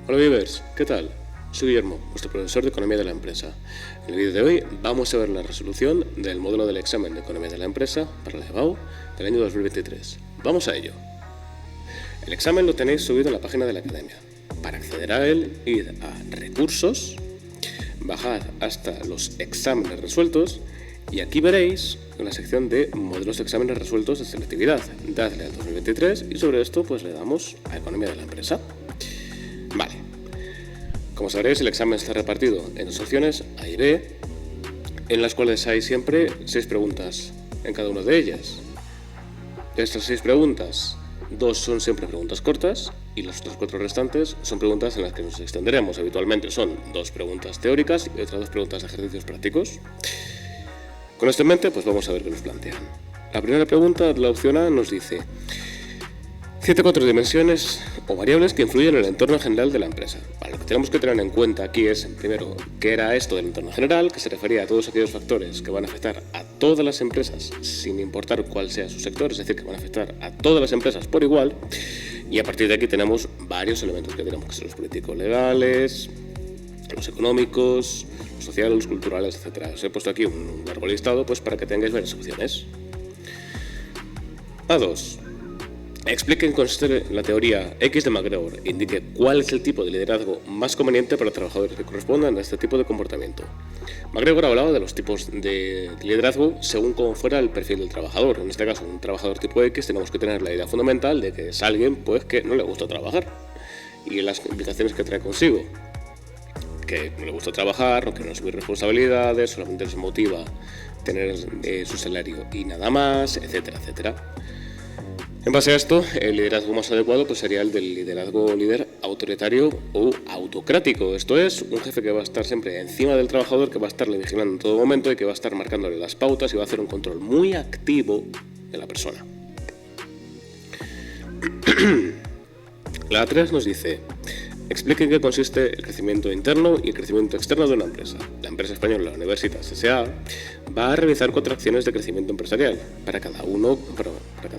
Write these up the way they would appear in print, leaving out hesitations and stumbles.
Hola Vivers, ¿qué tal? Soy Guillermo, vuestro profesor de Economía de la Empresa. En el vídeo de hoy vamos a ver la resolución del módulo del examen de Economía de la Empresa para la EBAU del año 2023. Vamos a ello. El examen lo tenéis subido en la página de la Academia. Para acceder a él, id a Recursos, bajad hasta los exámenes resueltos y aquí veréis en la sección de modelos de exámenes resueltos de selectividad. Dadle al 2023 y sobre esto pues le damos a Economía de la Empresa. Vale. Como sabréis, el examen está repartido en dos opciones, A y B, en las cuales hay siempre 6 preguntas en cada una de ellas. De estas 6 preguntas, 2 son siempre preguntas cortas y las otras 4 restantes son preguntas en las que nos extenderemos. Habitualmente son 2 preguntas teóricas y otras 2 preguntas de ejercicios prácticos. Con esto en mente, pues vamos a ver qué nos plantean. La primera pregunta de la opción A nos dice: cita 4 dimensiones o variables que influyen en el entorno general de la empresa. Vale, lo que tenemos que tener en cuenta aquí es, primero, qué era esto del entorno general, que se refería a todos aquellos factores que van a afectar a todas las empresas sin importar cuál sea su sector, es decir, que van a afectar a todas las empresas por igual. Y a partir de aquí tenemos varios elementos que tenemos que ser los políticos-legales, los económicos, los sociales, los culturales, etc. Os he puesto aquí un largo listado pues, para que tengáis varias opciones. A2. Explique en qué consiste la teoría X de MacGregor. Indique cuál es el tipo de liderazgo más conveniente para trabajadores que correspondan a este tipo de comportamiento. MacGregor hablaba de los tipos de liderazgo según cómo fuera el perfil del trabajador. En este caso, un trabajador tipo X tenemos que tener la idea fundamental de que es alguien pues, que no le gusta trabajar y las implicaciones que trae consigo. Que no le gusta trabajar, no quiere asumir responsabilidades, solamente les motiva tener su salario y nada más, etcétera, etcétera. En base a esto, el liderazgo más adecuado pues, sería el del liderazgo líder autoritario o autocrático. Esto es, un jefe que va a estar siempre encima del trabajador, que va a estarle vigilando en todo momento y que va a estar marcándole las pautas y va a hacer un control muy activo de la persona. La A3 nos dice: explique en qué consiste el crecimiento interno y el crecimiento externo de una empresa. La empresa española Universitas S.A. va a realizar 4 acciones de crecimiento empresarial. Para cada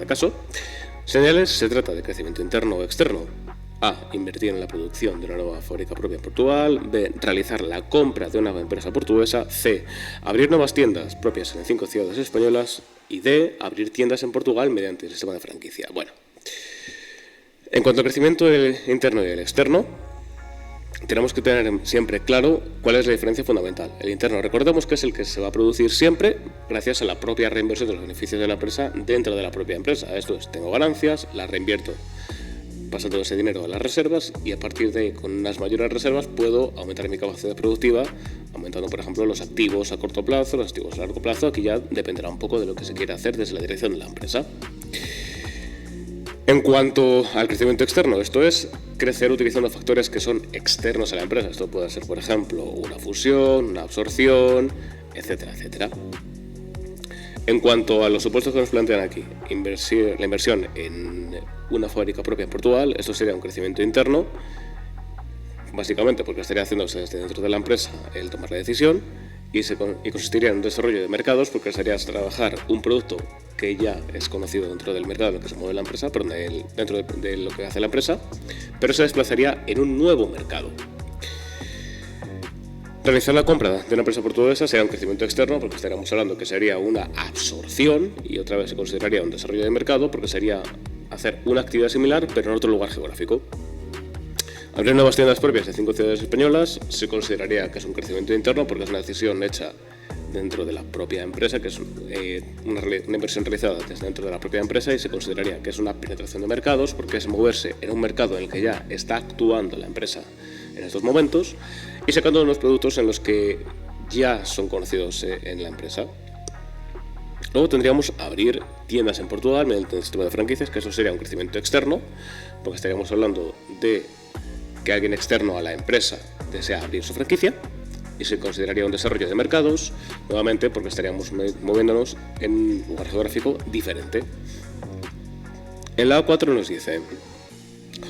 caso, señales si se trata de crecimiento interno o externo. A. Invertir en la producción de una nueva fábrica propia en Portugal. B. Realizar la compra de una empresa portuguesa. C. Abrir nuevas tiendas propias en 5 ciudades españolas. Y D. Abrir tiendas en Portugal mediante el sistema de franquicia. Bueno. En cuanto al crecimiento interno y el externo, tenemos que tener siempre claro cuál es la diferencia fundamental. El interno, recordemos que es el que se va a producir siempre gracias a la propia reinversión de los beneficios de la empresa dentro de la propia empresa. Esto es, tengo ganancias, las reinvierto pasando ese dinero a las reservas y a partir de ahí, con unas mayores reservas, puedo aumentar mi capacidad productiva, aumentando, por ejemplo, los activos a corto plazo, los activos a largo plazo. Aquí ya dependerá un poco de lo que se quiera hacer desde la dirección de la empresa. En cuanto al crecimiento externo, esto es crecer utilizando factores que son externos a la empresa. Esto puede ser, por ejemplo, una fusión, una absorción, etcétera, etcétera. En cuanto a los supuestos que nos plantean aquí, la inversión en una fábrica propia en Portugal, esto sería un crecimiento interno, básicamente porque estaría haciéndose desde dentro de la empresa el tomar la decisión y consistiría en un desarrollo de mercados porque sería trabajar un producto que ya es conocido dentro del mercado en el que se mueve la empresa, dentro de lo que hace la empresa, pero se desplazaría en un nuevo mercado. Realizar la compra de una empresa portuguesa sería un crecimiento externo porque estaríamos hablando que sería una absorción y otra vez se consideraría un desarrollo de mercado porque sería hacer una actividad similar pero en otro lugar geográfico. Abrir nuevas tiendas propias de 5 ciudades españolas se consideraría que es un crecimiento interno porque es una decisión hecha dentro de la propia empresa, que es una inversión realizada desde dentro de la propia empresa y se consideraría que es una penetración de mercados porque es moverse en un mercado en el que ya está actuando la empresa en estos momentos y sacando unos productos en los que ya son conocidos en la empresa. Luego tendríamos abrir tiendas en Portugal mediante el sistema de franquicias, que eso sería un crecimiento externo porque estaríamos hablando de que alguien externo a la empresa desea abrir su franquicia y se consideraría un desarrollo de mercados, nuevamente porque estaríamos moviéndonos en un lugar geográfico diferente. En la A4 nos dice: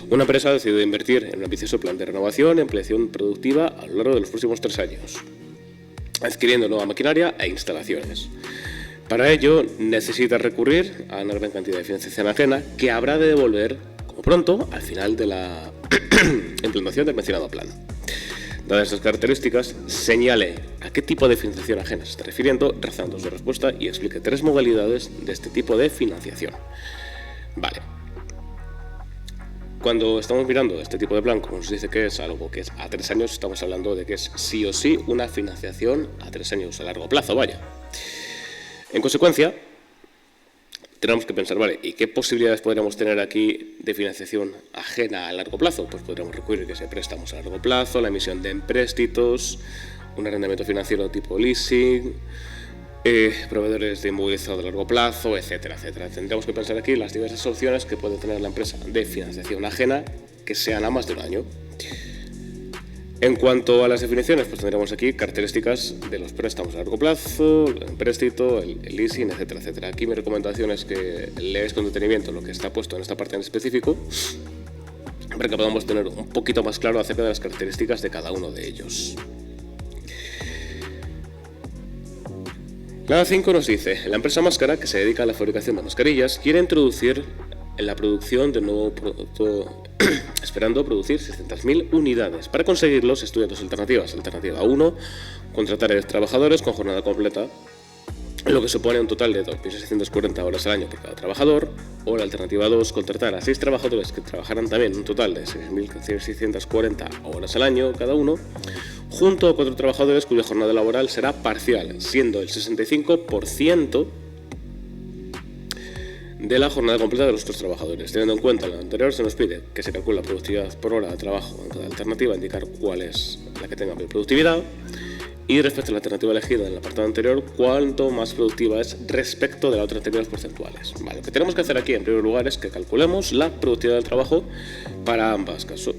una empresa ha decidido invertir en un ambicioso plan de renovación y ampliación productiva a lo largo de los próximos 3 años, adquiriendo nueva maquinaria e instalaciones. Para ello necesita recurrir a una gran cantidad de financiación ajena que habrá de devolver como pronto al final de la implantación del mencionado plan. Dadas estas características, señale a qué tipo de financiación ajena se está refiriendo, razonando su respuesta y explique 3 modalidades de este tipo de financiación. Vale. Cuando estamos mirando este tipo de plan, como nos dice que es algo que es a 3 años, estamos hablando de que es sí o sí una financiación a 3 años, a largo plazo, vaya. En consecuencia, tenemos que pensar, vale, ¿y qué posibilidades podríamos tener aquí de financiación ajena a largo plazo? Pues podríamos recurrir que sea préstamos a largo plazo, la emisión de empréstitos, un arrendamiento financiero tipo leasing, proveedores de inmovilizado a largo plazo, etcétera, etcétera. Tendríamos que pensar aquí las diversas opciones que puede tener la empresa de financiación ajena que sean a más de un año. En cuanto a las definiciones, pues tendremos aquí características de los préstamos a largo plazo, el empréstito, el leasing, etcétera, etcétera. Aquí mi recomendación es que leáis con detenimiento lo que está puesto en esta parte en específico para que podamos tener un poquito más claro acerca de las características de cada uno de ellos. La 5 nos dice, la empresa Máscara, que se dedica a la fabricación de mascarillas, quiere introducir en la producción de un nuevo producto, esperando producir 600.000 unidades. Para conseguirlo, se estudian 2 alternativas. Alternativa 1, contratar a trabajadores con jornada completa, lo que supone un total de 2.640 horas al año por cada trabajador. O la alternativa 2, contratar a 6 trabajadores que trabajarán también un total de 6.640 horas al año cada uno, junto a 4 trabajadores cuya jornada laboral será parcial, siendo el 65% de la jornada completa de los otros trabajadores. Teniendo en cuenta lo anterior, se nos pide que se calcule la productividad por hora de trabajo en cada alternativa, indicar cuál es la que tenga mayor productividad, y respecto a la alternativa elegida en el apartado anterior, cuánto más productiva es respecto de la otra en términos porcentuales. Vale, lo que tenemos que hacer aquí en primer lugar es que calculemos la productividad del trabajo para ambos casos.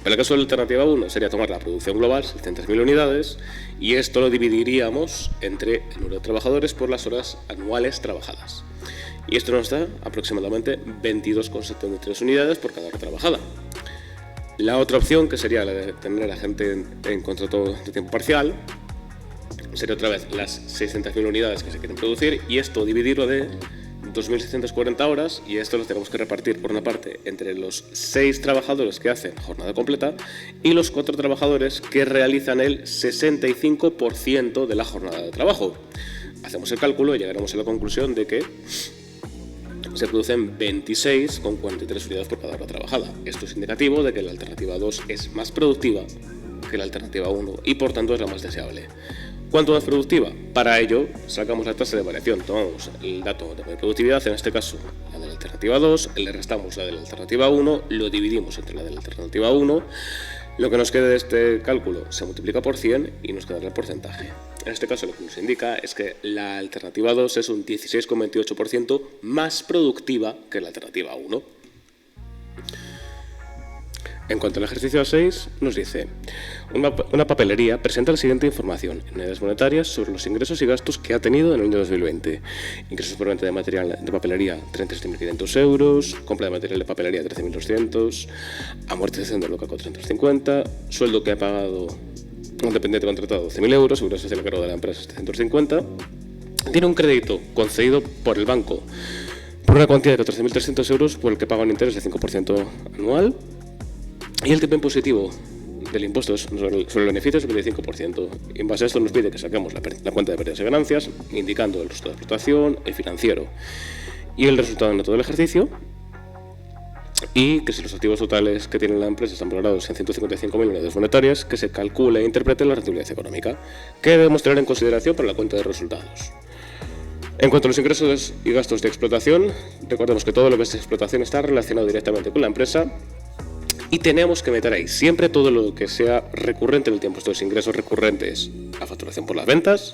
Para el caso de la alternativa 1 sería tomar la producción global, 600.000 unidades, y esto lo dividiríamos entre el número de trabajadores por las horas anuales trabajadas. Y esto nos da aproximadamente 22,73 unidades por cada hora trabajada. La otra opción, que sería la de tener a gente en contrato de tiempo parcial, sería otra vez las 600.000 unidades que se quieren producir, y esto dividirlo de 2.640 horas, y esto lo tenemos que repartir por una parte entre los 6 trabajadores que hacen jornada completa y los 4 trabajadores que realizan el 65% de la jornada de trabajo. Hacemos el cálculo y llegaremos a la conclusión de que se producen 26,43 unidades por cada hora trabajada. Esto es indicativo de que la alternativa 2 es más productiva que la alternativa 1 y por tanto es la más deseable. ¿Cuánto más productiva? Para ello sacamos la tasa de variación, tomamos el dato de productividad, en este caso la de la alternativa 2, le restamos la de la alternativa 1, lo dividimos entre la de la alternativa 1, lo que nos quede de este cálculo se multiplica por 100 y nos quedará el porcentaje. En este caso lo que nos indica es que la alternativa 2 es un 16,28% más productiva que la alternativa 1. En cuanto al ejercicio 6, nos dice, una papelería presenta la siguiente información en unidades monetarias sobre los ingresos y gastos que ha tenido en el año 2020. Ingresos por venta de material de papelería, 37.500 euros, compra de material de papelería, 13.200, amortización del local, 450, sueldo que ha pagado un dependiente contratado, 12.000 euros, seguridad social a cargo de la empresa, 750, tiene un crédito concedido por el banco por una cuantía de 14.300 euros por el que paga un interés de 5% anual, y el tipo impositivo del impuesto sobre el beneficio es el 25%. Y en base a esto nos pide que saquemos la cuenta de pérdidas y ganancias, indicando el resultado de explotación, el financiero y el resultado neto del ejercicio, y que si los activos totales que tiene la empresa están valorados en 155.000 unidades monetarias, que se calcule e interprete la rentabilidad económica, que debemos tener en consideración para la cuenta de resultados. En cuanto a los ingresos y gastos de explotación, recordemos que todo lo que es explotación está relacionado directamente con la empresa, y tenemos que meter ahí siempre todo lo que sea recurrente en el tiempo. Estos ingresos recurrentes, la facturación por las ventas,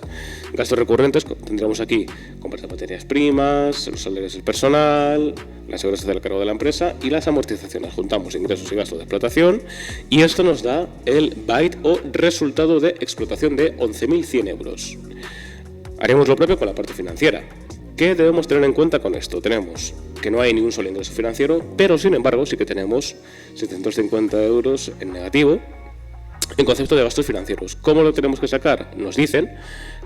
gastos recurrentes, tendremos aquí compras de materias primas, los salarios del personal, la seguridad social a cargo de la empresa y las amortizaciones. Juntamos ingresos y gastos de explotación y esto nos da el byte o resultado de explotación de 11.100 euros. Haremos lo propio con la parte financiera. ¿Qué debemos tener en cuenta con esto? Tenemos que no hay ni un solo ingreso financiero, pero sin embargo sí que tenemos 750 euros en negativo en concepto de gastos financieros. ¿Cómo lo tenemos que sacar? Nos dicen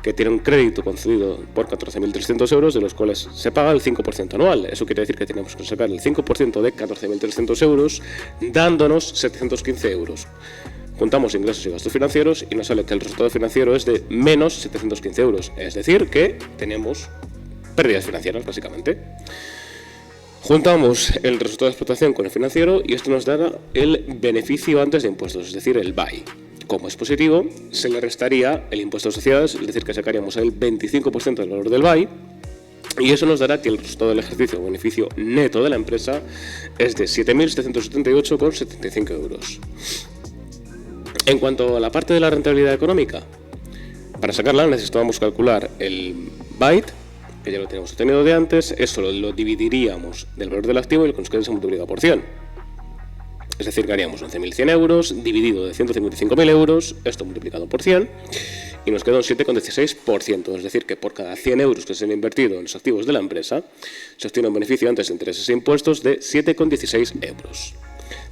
que tiene un crédito concedido por 14.300 euros, de los cuales se paga el 5% anual. Eso quiere decir que tenemos que sacar el 5% de 14.300 euros, dándonos 715 euros. Juntamos ingresos y gastos financieros y nos sale que el resultado financiero es de menos 715 euros. Es decir, que tenemos pérdidas financieras, básicamente. Juntamos el resultado de explotación con el financiero y esto nos dará el beneficio antes de impuestos, es decir, el BAI. Como es positivo, se le restaría el impuesto de sociedades, es decir, que sacaríamos el 25% del valor del BAI, y eso nos dará que el resultado del ejercicio o beneficio neto de la empresa es de 7.778,75 euros. En cuanto a la parte de la rentabilidad económica, para sacarla necesitábamos calcular el BAI, que ya lo teníamos obtenido de antes. Esto lo dividiríamos del valor del activo y lo que nos queda se multiplica por 100. Es decir, que haríamos 11.100 euros dividido de 155.000 euros, esto multiplicado por 100, y nos queda un 7,16%. Es decir, que por cada 100 euros que se han invertido en los activos de la empresa, se obtiene un beneficio antes de intereses e impuestos de 7,16 euros.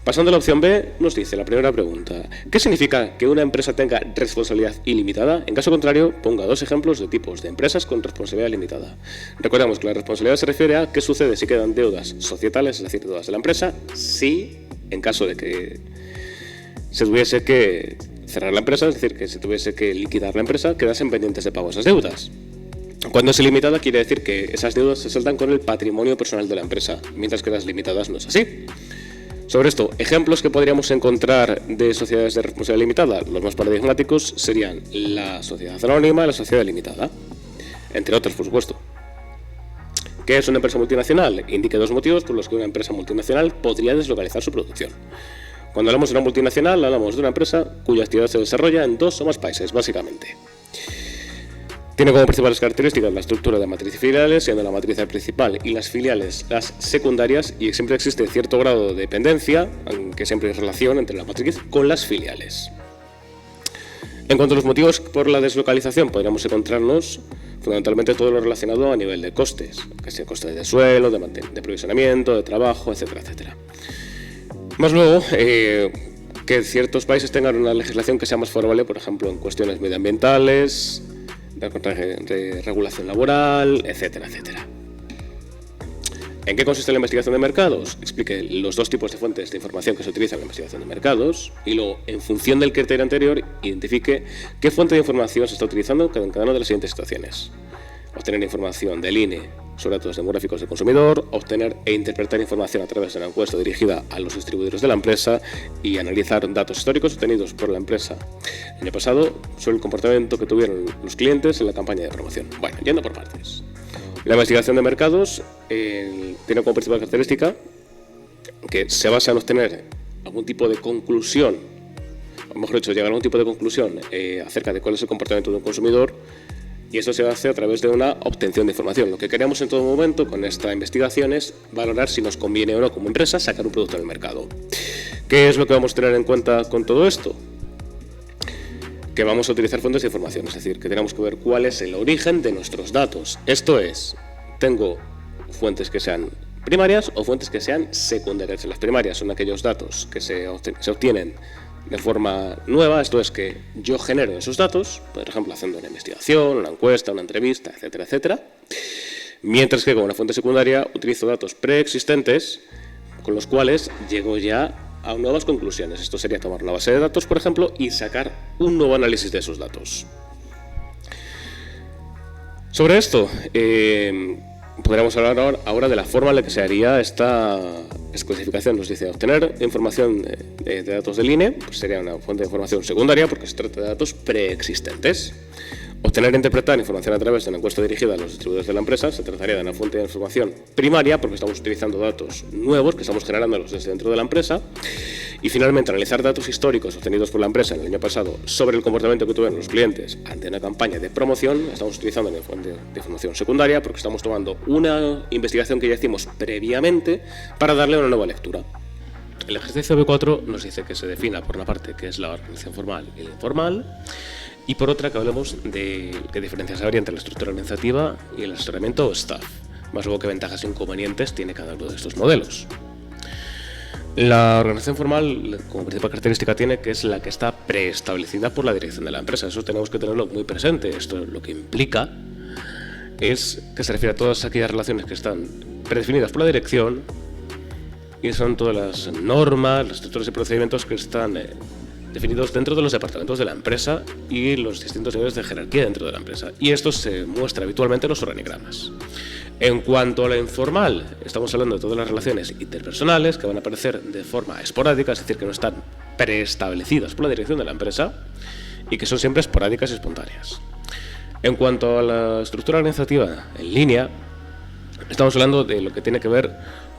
Pasando a la opción B, nos dice la primera pregunta: ¿qué significa que una empresa tenga responsabilidad ilimitada? En caso contrario, ponga dos ejemplos de tipos de empresas con responsabilidad limitada. Recordemos que la responsabilidad se refiere a qué sucede si quedan deudas societales, es decir, deudas de la empresa, si en caso de que se tuviese que cerrar la empresa, es decir, que se tuviese que liquidar la empresa, quedasen pendientes de pago esas deudas. Cuando es ilimitada quiere decir que esas deudas se saltan con el patrimonio personal de la empresa, mientras que las limitadas no es así. Sobre esto, ejemplos que podríamos encontrar de sociedades de responsabilidad limitada, los más paradigmáticos serían la sociedad anónima y la sociedad limitada, entre otros, por supuesto. ¿Qué es una empresa multinacional? Indique dos motivos por los que una empresa multinacional podría deslocalizar su producción. Cuando hablamos de una multinacional, hablamos de una empresa cuya actividad se desarrolla en dos o más países, básicamente. Tiene como principales características la estructura de matriz y filiales, siendo la matriz principal y las filiales las secundarias, y siempre existe cierto grado de dependencia, aunque siempre hay relación entre la matriz con las filiales. En cuanto a los motivos por la deslocalización, podríamos encontrarnos fundamentalmente todo lo relacionado a nivel de costes, que sea costes de suelo, de provisionamiento, de trabajo, etcétera, etcétera. Más luego, que ciertos países tengan una legislación que sea más favorable, por ejemplo, en cuestiones medioambientales, de regulación laboral, etcétera, etcétera. ¿En qué consiste la investigación de mercados? Explique los dos tipos de fuentes de información que se utilizan en la investigación de mercados y luego, en función del criterio anterior, identifique qué fuente de información se está utilizando en cada una de las siguientes situaciones. Obtener información del INE sobre datos demográficos del consumidor, obtener e interpretar información a través de una encuesta dirigida a los distribuidores de la empresa y analizar datos históricos obtenidos por la empresa el año pasado sobre el comportamiento que tuvieron los clientes en la campaña de promoción. Bueno, yendo por partes. La investigación de mercados tiene como principal característica que se basa en obtener algún tipo de conclusión, o mejor dicho, llegar a algún tipo de conclusión acerca de cuál es el comportamiento de un consumidor, y esto se hace a través de una obtención de información. Lo que queremos en todo momento con esta investigación es valorar si nos conviene o no como empresa sacar un producto al mercado. ¿Qué es lo que vamos a tener en cuenta con todo esto? Que vamos a utilizar fuentes de información, es decir, que tenemos que ver cuál es el origen de nuestros datos. Esto es, tengo fuentes que sean primarias o fuentes que sean secundarias. Las primarias son aquellos datos que se obtienen de forma nueva, esto es que yo genero esos datos, por ejemplo, haciendo una investigación, una encuesta, una entrevista, etcétera, etcétera, mientras que con una fuente secundaria utilizo datos preexistentes con los cuales llego ya a nuevas conclusiones. Esto sería tomar una base de datos, por ejemplo, y sacar un nuevo análisis de esos datos. Sobre esto, podríamos hablar ahora de la forma en la que se haría esta clasificación. Nos dice obtener información de datos del INE, pues sería una fuente de información secundaria porque se trata de datos preexistentes. Obtener e interpretar información a través de una encuesta dirigida a los distribuidores de la empresa, se trataría de una fuente de información primaria porque estamos utilizando datos nuevos que estamos generándolos desde dentro de la empresa. Y finalmente, analizar datos históricos obtenidos por la empresa en el año pasado sobre el comportamiento que tuvieron los clientes ante una campaña de promoción. Estamos utilizando una fuente de información secundaria porque estamos tomando una investigación que ya hicimos previamente para darle una nueva lectura. El ejercicio B4 nos dice que se defina por una parte que es la organización formal y la informal, y por otra que hablemos de qué diferencias habría entre la estructura organizativa y el asesoramiento o staff, más luego qué ventajas e inconvenientes tiene cada uno de estos modelos. La organización formal, como principal característica, tiene que es la que está preestablecida por la dirección de la empresa. Eso tenemos que tenerlo muy presente. Esto lo que implica es que se refiere a todas aquellas relaciones que están predefinidas por la dirección y son todas las normas, las estructuras y procedimientos que están definidos dentro de los departamentos de la empresa y los distintos niveles de jerarquía dentro de la empresa. Y esto se muestra habitualmente en los organigramas. En cuanto a la informal, estamos hablando de todas las relaciones interpersonales que van a aparecer de forma esporádica, es decir, que no están preestablecidas por la dirección de la empresa y que son siempre esporádicas y espontáneas. En cuanto a la estructura organizativa en línea, estamos hablando de lo que tiene que ver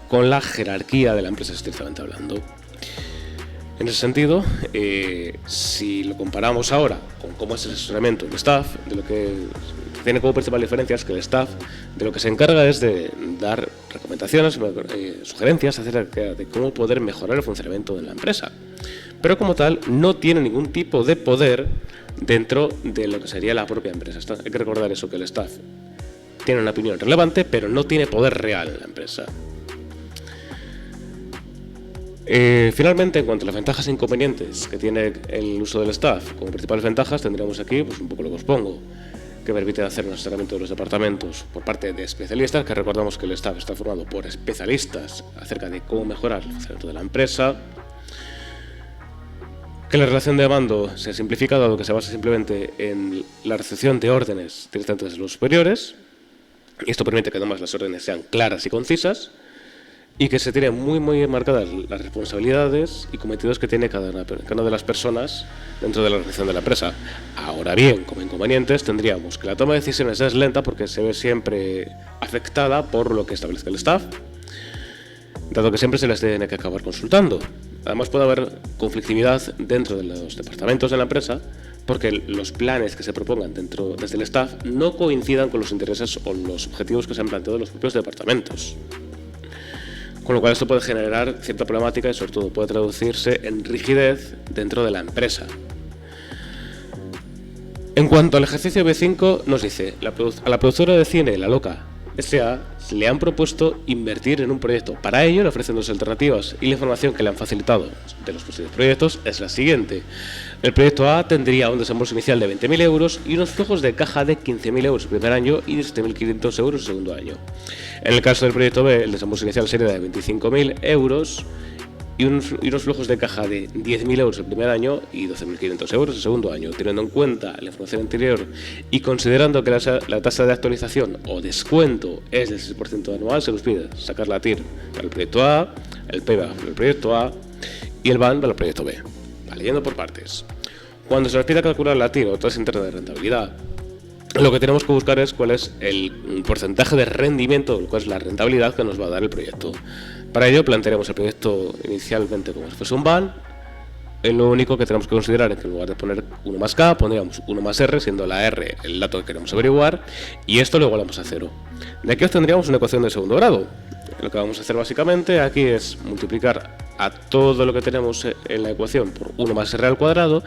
con la jerarquía de la empresa, estrictamente hablando. En ese sentido, si lo comparamos ahora con cómo es el asesoramiento del staff, de lo que tiene como principal diferencia es que el staff de lo que se encarga es de dar recomendaciones, sugerencias acerca de cómo poder mejorar el funcionamiento de la empresa. Pero como tal, no tiene ningún tipo de poder dentro de lo que sería la propia empresa. Hay que recordar eso, que el staff tiene una opinión relevante, pero no tiene poder real en la empresa. Finalmente, en cuanto a las ventajas e inconvenientes que tiene el uso del staff, como principales ventajas tendríamos aquí pues un poco lo que os pongo, que permite hacer un asesoramiento de los departamentos por parte de especialistas, que recordamos que el staff está formado por especialistas acerca de cómo mejorar el funcionamiento de la empresa, que la relación de mando se ha simplificado, dado que se basa simplemente en la recepción de órdenes directamente desde los superiores, y esto permite que además las órdenes sean claras y concisas, y que se tienen muy marcadas las responsabilidades y cometidos que tiene cada una de las personas dentro de la organización de la empresa. Ahora bien, como inconvenientes tendríamos que la toma de decisiones es lenta porque se ve siempre afectada por lo que establezca el staff, dado que siempre se les tiene que acabar consultando. Además puede haber conflictividad dentro de los departamentos de la empresa porque los planes que se propongan desde el staff no coincidan con los intereses o los objetivos que se han planteado los propios departamentos. Con lo cual esto puede generar cierta problemática y sobre todo puede traducirse en rigidez dentro de la empresa. En cuanto al ejercicio B5, nos dice, a la productora de cine La Loca S.A. le han propuesto invertir en un proyecto. Para ello le ofrecen dos alternativas y la información que le han facilitado de los posibles proyectos es la siguiente. El proyecto A tendría un desembolso inicial de 20.000 euros y unos flujos de caja de 15.000 euros el primer año y de 7.500 euros el segundo año. En el caso del proyecto B, el desembolso inicial sería de 25.000 euros y unos flujos de caja de 10.000 euros el primer año y 12.500 euros el segundo año. Teniendo en cuenta la información anterior y considerando que la tasa de actualización o descuento es del 6% anual, se nos pide sacar la TIR para el proyecto A, el payback para el proyecto A y el BAN para el proyecto B. Vale, yendo por partes. Cuando se nos pide calcular la TIR o tasa interna de rentabilidad, lo que tenemos que buscar es cuál es el porcentaje de rendimiento, cuál es la rentabilidad que nos va a dar el proyecto. Para ello plantearemos el proyecto inicialmente como si fuese un BAN. Lo único que tenemos que considerar es que en lugar de poner 1 más K, pondríamos 1 más R, siendo la R el dato que queremos averiguar, y esto lo igualamos a 0. De aquí obtendríamos una ecuación de segundo grado. Lo que vamos a hacer básicamente aquí es multiplicar a todo lo que tenemos en la ecuación por 1 más R al cuadrado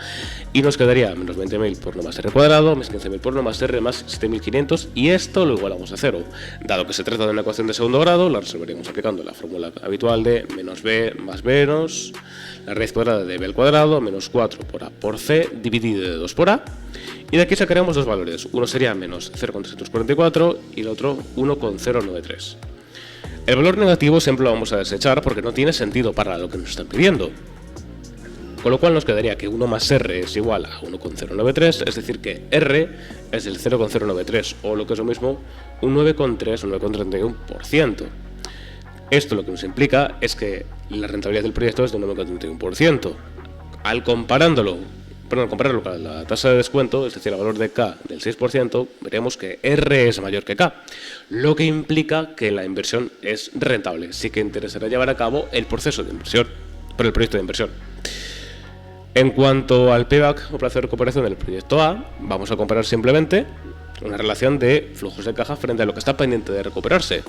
y nos quedaría menos 20.000 por 1 más R cuadrado, más 15.000 por 1 más R más 7.500 y esto lo igualamos a 0. Dado que se trata de una ecuación de segundo grado, la resolveríamos aplicando la fórmula habitual de menos B más menos la raíz cuadrada de B al cuadrado menos 4 por A por C dividido de 2 por A. Y de aquí sacaremos dos valores, uno sería menos 0,344 y el otro 1,093. El valor negativo siempre lo vamos a desechar porque no tiene sentido para lo que nos están pidiendo. Con lo cual nos quedaría que 1 más R es igual a 1,093, es decir que R es el 0,093 o lo que es lo mismo un 9,3 o 9,31%. Esto lo que nos implica es que la rentabilidad del proyecto es de un 9,31%. Al compararlo con la tasa de descuento, es decir, el valor de K del 6%, veremos que R es mayor que K, lo que implica que la inversión es rentable. Sí que interesará llevar a cabo el proceso de inversión, por el proyecto de inversión. En cuanto al payback o plazo de recuperación del proyecto A, vamos a comparar simplemente una relación de flujos de caja frente a lo que está pendiente de recuperarse.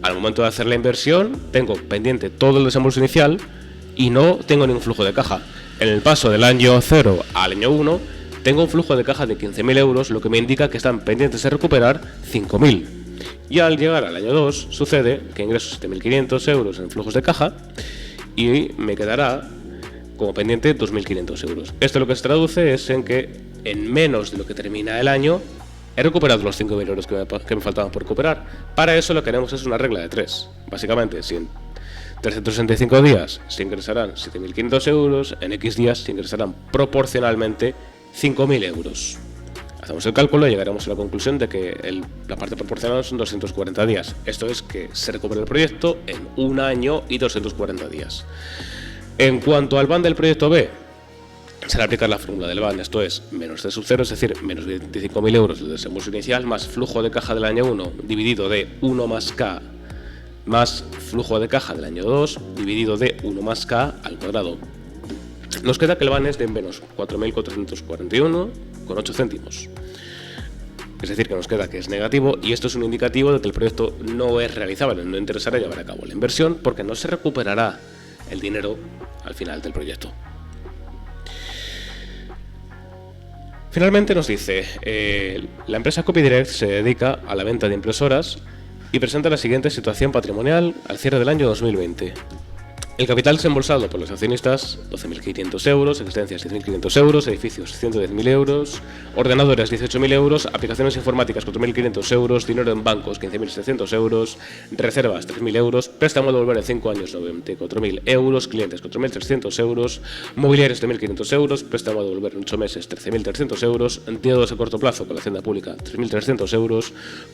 Al momento de hacer la inversión, tengo pendiente todo el desembolso inicial y no tengo ningún flujo de caja. En el paso del año 0 al año 1, tengo un flujo de caja de 15.000 euros, lo que me indica que están pendientes de recuperar 5.000. Y al llegar al año 2, sucede que ingreso 7.500 euros en flujos de caja y me quedará como pendiente 2.500 euros. Esto lo que se traduce es en que en menos de lo que termina el año he recuperado los 5.000 euros que me faltaban por recuperar. Para eso lo que haremos es una regla de 3. Básicamente, si en 365 días se ingresarán 7.500 euros, en X días se ingresarán proporcionalmente 5.000 euros. Hacemos el cálculo y llegaremos a la conclusión de que la parte proporcional son 240 días. Esto es que se recupera el proyecto en 1 año y 240 días. En cuanto al BAN del proyecto B, se le aplica la fórmula del BAN, esto es menos C sub 0, es decir, menos 25.000 euros del desembolso inicial, más flujo de caja del año 1, dividido de 1 más K, más flujo de caja del año 2, dividido de 1 más K al cuadrado. Nos queda que el BAN es de menos 4.441,8 céntimos. Es decir, que nos queda que es negativo, y esto es un indicativo de que el proyecto no es realizable, no interesará llevar a cabo la inversión porque no se recuperará el dinero al final del proyecto. Finalmente nos dice, la empresa Copydirect se dedica a la venta de impresoras y presenta la siguiente situación patrimonial al cierre del año 2020. El capital desembolsado por los accionistas, 12.500 euros, existencias 10.500 euros, edificios 110.000 euros, ordenadores 18.000 euros, aplicaciones informáticas 4.500 euros, dinero en bancos 15.700 euros, reservas 3.000 euros, préstamo a devolver en 5 años 94.000 euros, clientes 4.300 euros, mobiliarios 7.500 euros, préstamo a devolver en 8 meses 13.300 euros, deudas a corto plazo con la hacienda pública 3.300 euros,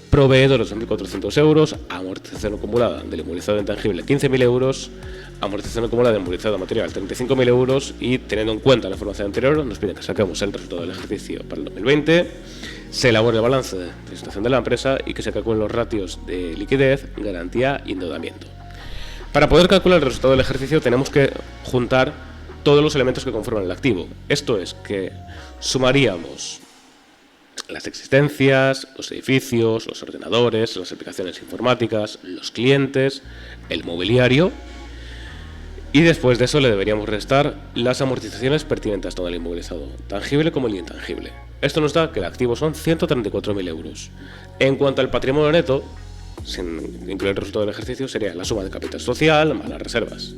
proveedores 2.400 euros, amortización acumulada del inmovilizado intangible 15.000 euros, amortización acumulada de inmovilizado material 35.000 euros, y teniendo en cuenta la información anterior nos piden que saquemos el resultado del ejercicio para el 2020, se elabore el balance de situación de la empresa y que se calculen los ratios de liquidez, garantía y endeudamiento. Para poder calcular el resultado del ejercicio tenemos que juntar todos los elementos que conforman el activo. Esto es que sumaríamos las existencias, los edificios, los ordenadores, las aplicaciones informáticas, los clientes, el mobiliario, y después de eso le deberíamos restar las amortizaciones pertinentes tanto al inmovilizado tangible como el intangible. Esto nos da que el activo son 134.000 euros. En cuanto al patrimonio neto, sin incluir el resultado del ejercicio, sería la suma de capital social más las reservas.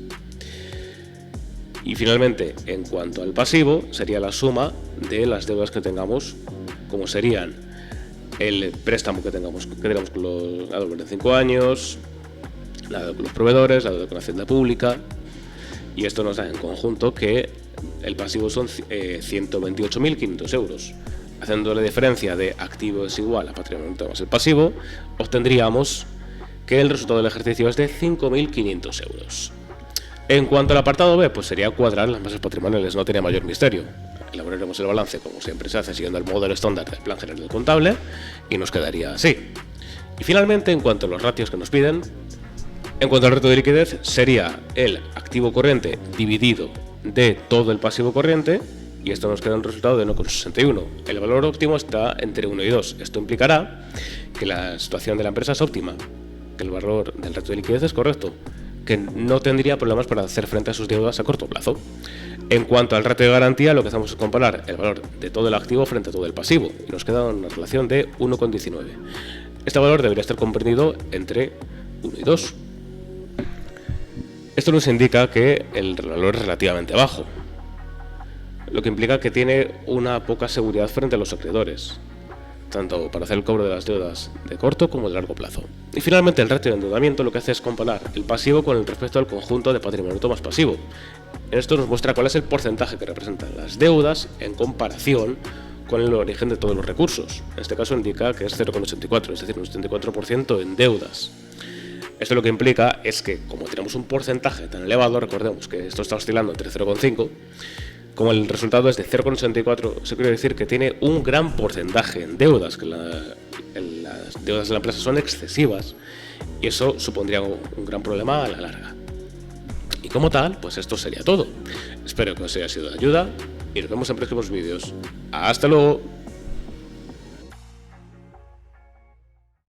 Y finalmente, en cuanto al pasivo, sería la suma de las deudas que tengamos, como serían el préstamo que tenemos con los deudores de 5 años, la deuda con los proveedores, la deuda con la hacienda pública. Y esto nos da en conjunto que el pasivo son 128.500 euros. Haciendo la diferencia de activo es igual a patrimonio neto más el pasivo, obtendríamos que el resultado del ejercicio es de 5.500 euros. En cuanto al apartado B, pues sería cuadrar las masas patrimoniales, no tiene mayor misterio. Elaboraremos el balance como siempre se hace siguiendo el modelo estándar del Plan General Contable y nos quedaría así. Y finalmente, en cuanto a los ratios que nos piden, en cuanto al reto de liquidez, sería el activo corriente dividido de todo el pasivo corriente, y esto nos queda un resultado de 1,61. El valor óptimo está entre 1 y 2. Esto implicará que la situación de la empresa es óptima, que el valor del reto de liquidez es correcto, que no tendría problemas para hacer frente a sus deudas a corto plazo. En cuanto al ratio de garantía, lo que hacemos es comparar el valor de todo el activo frente a todo el pasivo, y nos queda una relación de 1,19. Este valor debería estar comprendido entre 1 y 2. Esto nos indica que el valor es relativamente bajo, lo que implica que tiene una poca seguridad frente a los acreedores, tanto para hacer el cobro de las deudas de corto como de largo plazo. Y finalmente, el ratio de endeudamiento lo que hace es comparar el pasivo con el respecto al conjunto de patrimonio neto más pasivo. Esto nos muestra cuál es el porcentaje que representan las deudas en comparación con el origen de todos los recursos. En este caso indica que es 0,84, es decir, un 74% en deudas. Esto lo que implica es que, como tenemos un porcentaje tan elevado, recordemos que esto está oscilando entre 0,5, como el resultado es de 0,64, eso quiere decir que tiene un gran porcentaje en deudas, que las deudas de la empresa son excesivas, y eso supondría un gran problema a la larga. Y como tal, pues esto sería todo. Espero que os haya sido de ayuda y nos vemos en próximos vídeos. ¡Hasta luego!